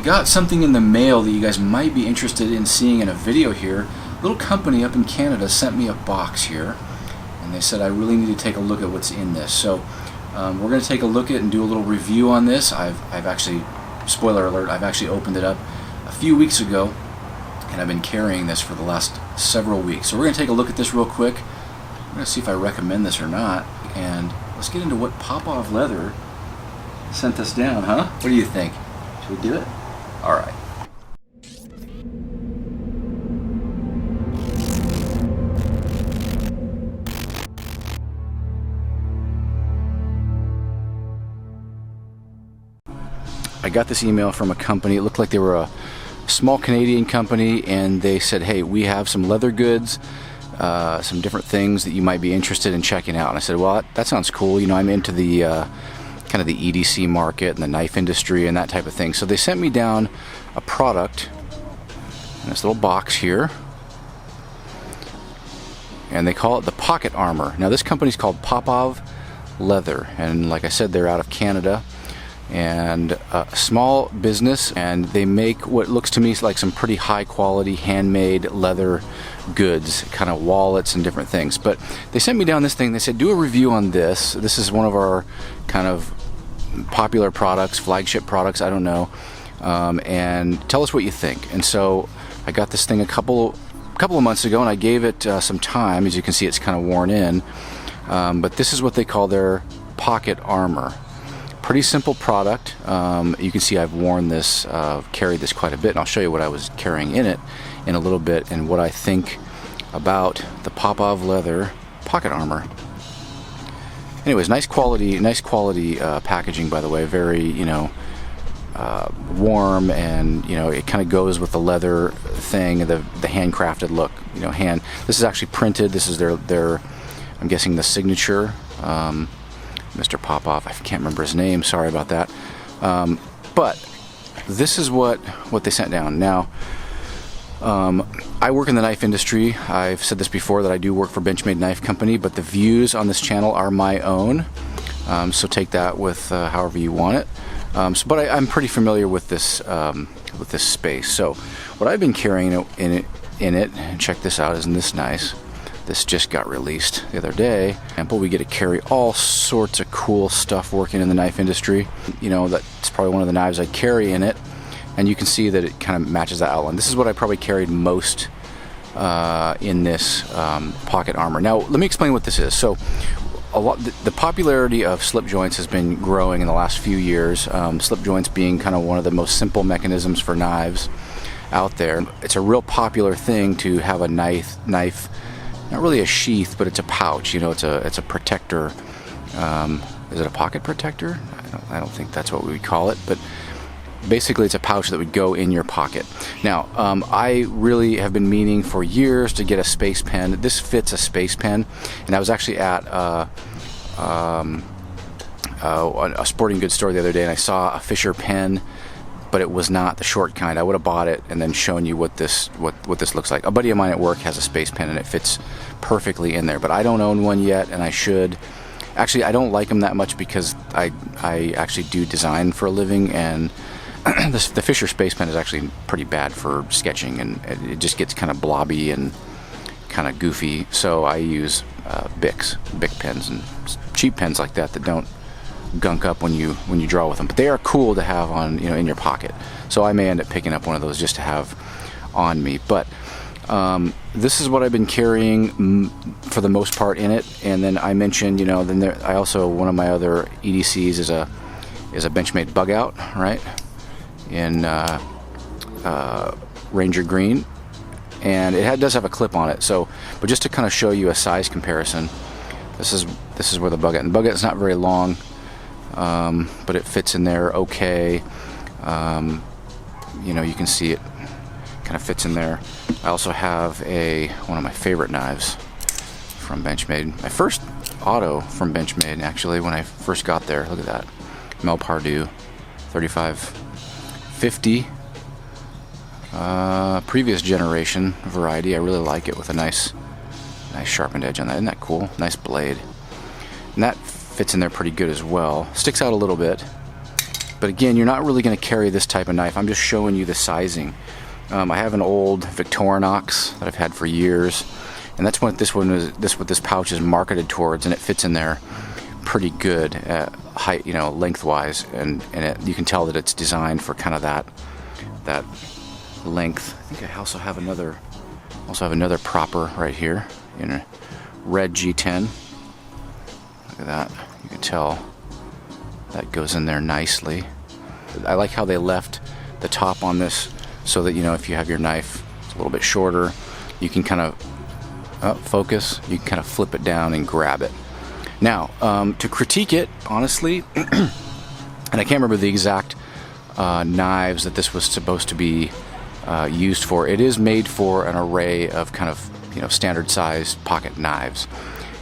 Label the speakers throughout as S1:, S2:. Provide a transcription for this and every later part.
S1: got something in the mail that you guys might be interested in seeing in a video here. A little company up in Canada sent me a box here, and they said I really need to take a look at what's in this. So we're going to take a look at and do a little review on this. I've actually, spoiler alert, I've actually opened it up a few weeks ago, and I've been carrying this for the last several weeks. So we're going to take a look at this real quick. I'm going to see if I recommend this or not, and let's get into what Popov Leather sent us down, huh? What do you think? Should we do it? All right. I got this email from a company. It looked like they were a small Canadian company, and they said, hey, we have some leather goods, some different things that you might be interested in checking out. And I said, well, that sounds cool. You know, I'm into the kind of the EDC market and the knife industry and that type of thing. So they sent me down a product in this little box here, and they call it the Pocket Armor. Now this company's called Popov Leather, and like I said, they're out of Canada, and a small business, and they make what looks to me like some pretty high quality handmade leather goods, kind of wallets and different things. But they sent me down this thing. They said, do a review on this. This is one of our kind of popular products, flagship products, I don't know, and tell us what you think. And so I got this thing a couple of months ago, and I gave it some time. As you can see, it's kind of worn in, but this is what they call their Pocket Armor. Pretty simple product. You can see I've worn this, carried this quite a bit, and I'll show you what I was carrying in it in a little bit and what I think about the Popov Leather Pocket Armor. Anyways, nice quality packaging, by the way. Very, you know, warm, and you know, it kind of goes with the leather thing, the handcrafted look. You know, This is actually printed. This is their I'm guessing the signature. Mr. Popov, I can't remember his name, sorry about that. But this is what they sent down. Now, I work in the knife industry. I've said this before that I do work for Benchmade Knife Company, but the views on this channel are my own. So take that with however you want it. But I'm pretty familiar with this space. So what I've been carrying in it, check this out, isn't this nice? This just got released the other day. But we get to carry all sorts of cool stuff working in the knife industry. You know, that's probably one of the knives I carry in it, and you can see that it kind of matches that outline. This is what I probably carried most in this Pocket Armor. Now, let me explain what this is. So, the popularity of slip joints has been growing in the last few years. Slip joints being kind of one of the most simple mechanisms for knives out there. It's a real popular thing to have a knife. Not really a sheath, but it's a pouch. You know, it's a protector. Is it a pocket protector? I don't think that's what we would call it, but basically it's a pouch that would go in your pocket. Now, I really have been meaning for years to get a space pen. This fits a space pen, and I was actually at a sporting goods store the other day, and I saw a Fisher pen, but it was not the short kind. I would have bought it and then shown you what this looks like. A buddy of mine at work has a space pen, and it fits perfectly in there, but I don't own one yet, and I should. Actually, I don't like them that much because I actually do design for a living, and the Fisher space pen is actually pretty bad for sketching, and it just gets kind of blobby and kind of goofy. So I use Bic pens and cheap pens like that don't gunk up when you draw with them, but they are cool to have on, you know, in your pocket. So I may end up picking up one of those just to have on me. But this is what I've been carrying for the most part in it. And then I mentioned, you know, I also, one of my other EDCs is a Benchmade bug out, right, in Ranger Green, and it does have a clip on it. So, but just to kind of show you a size comparison, this is where the bug out. And the bug out is not very long. But it fits in there okay. You know, you can see it kind of fits in there. I also have one of my favorite knives from Benchmade. My first auto from Benchmade, actually, when I first got there. Look at that. Mel Pardue 3550. Previous generation variety. I really like it with a nice sharpened edge on that. Isn't that cool? Nice blade. And that fits in there pretty good as well. Sticks out a little bit. But again, you're not really going to carry this type of knife. I'm just showing you the sizing. I have an old Victorinox that I've had for years, and that's what this pouch is marketed towards, and it fits in there pretty good at height, lengthwise, and you can tell that it's designed for kind of that length. I think I also have another propper right here in a red G10. Look at that. You can tell that goes in there nicely. I like how they left the top on this so that, if you have your knife it's a little bit shorter, you can kind of focus, you can kind of flip it down and grab it. Now, to critique it, honestly, and I can't remember the exact knives that this was supposed to be used for. It is made for an array of kind of, standard sized pocket knives.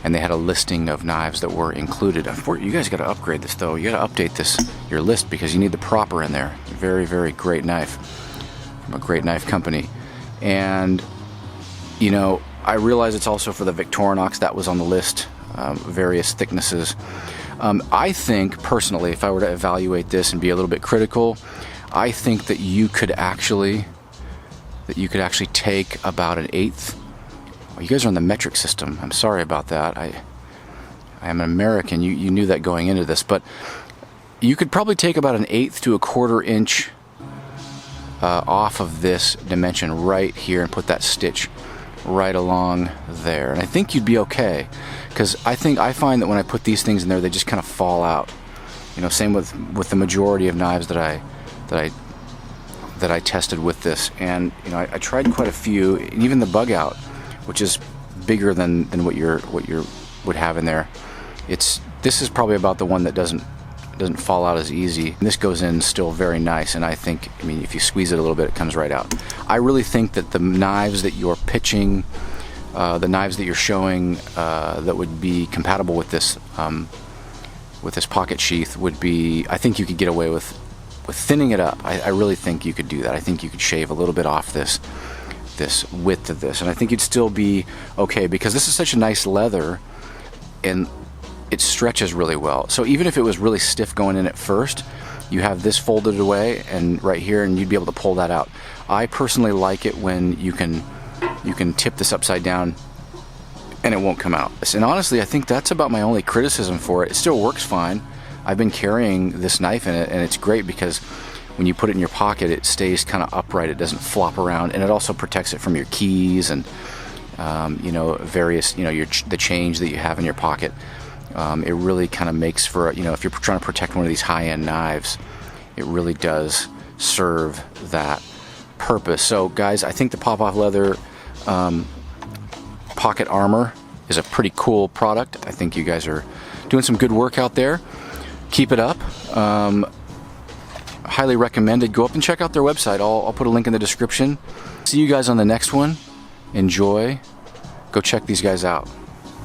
S1: And they had a listing of knives that were included. You guys got to upgrade this though. You got to update your list, because you need the propper in there. Very, very great knife from a great knife company. And I realize it's also for the Victorinox that was on the list, various thicknesses. I think personally, if I were to evaluate this and be a little bit critical, I think that you could actually take about an eighth. You guys are on the metric system. I'm sorry about that. I am an American. You knew that going into this, but you could probably take about an eighth to a quarter inch off of this dimension right here and put that stitch right along there, and I think you'd be okay, because I find that when I put these things in there, they just kind of fall out. Same with the majority of knives that I tested with this, and I tried quite a few, and even the bug out, which is bigger than what you would have in there. This is probably about the one that doesn't fall out as easy. And this goes in still very nice, and I think, if you squeeze it a little bit, it comes right out. I really think that the knives that you're pitching, the knives that you're showing that would be compatible with this pocket sheath would be, I think you could get away with thinning it up. I really think you could do that. I think you could shave a little bit off this width of this, and I think you'd still be okay, because this is such a nice leather and it stretches really well. So even if it was really stiff going in at first, you have this folded away and right here, and you'd be able to pull that out. I personally like it when you can tip this upside down and it won't come out. And honestly, I think that's about my only criticism for it. It still works fine. I've been carrying this knife in it, and it's great because when you put it in your pocket, it stays kind of upright. It doesn't flop around, and it also protects it from your keys and various the change that you have in your pocket. It really kind of makes for if you're trying to protect one of these high-end knives, it really does serve that purpose. So guys, I think the Popov leather pocket armor is a pretty cool product. I think you guys are doing some good work out there. Keep it up. Highly recommended. Go up and check out their website. I'll put a link in the description. See you guys on the next one. Enjoy. Go check these guys out.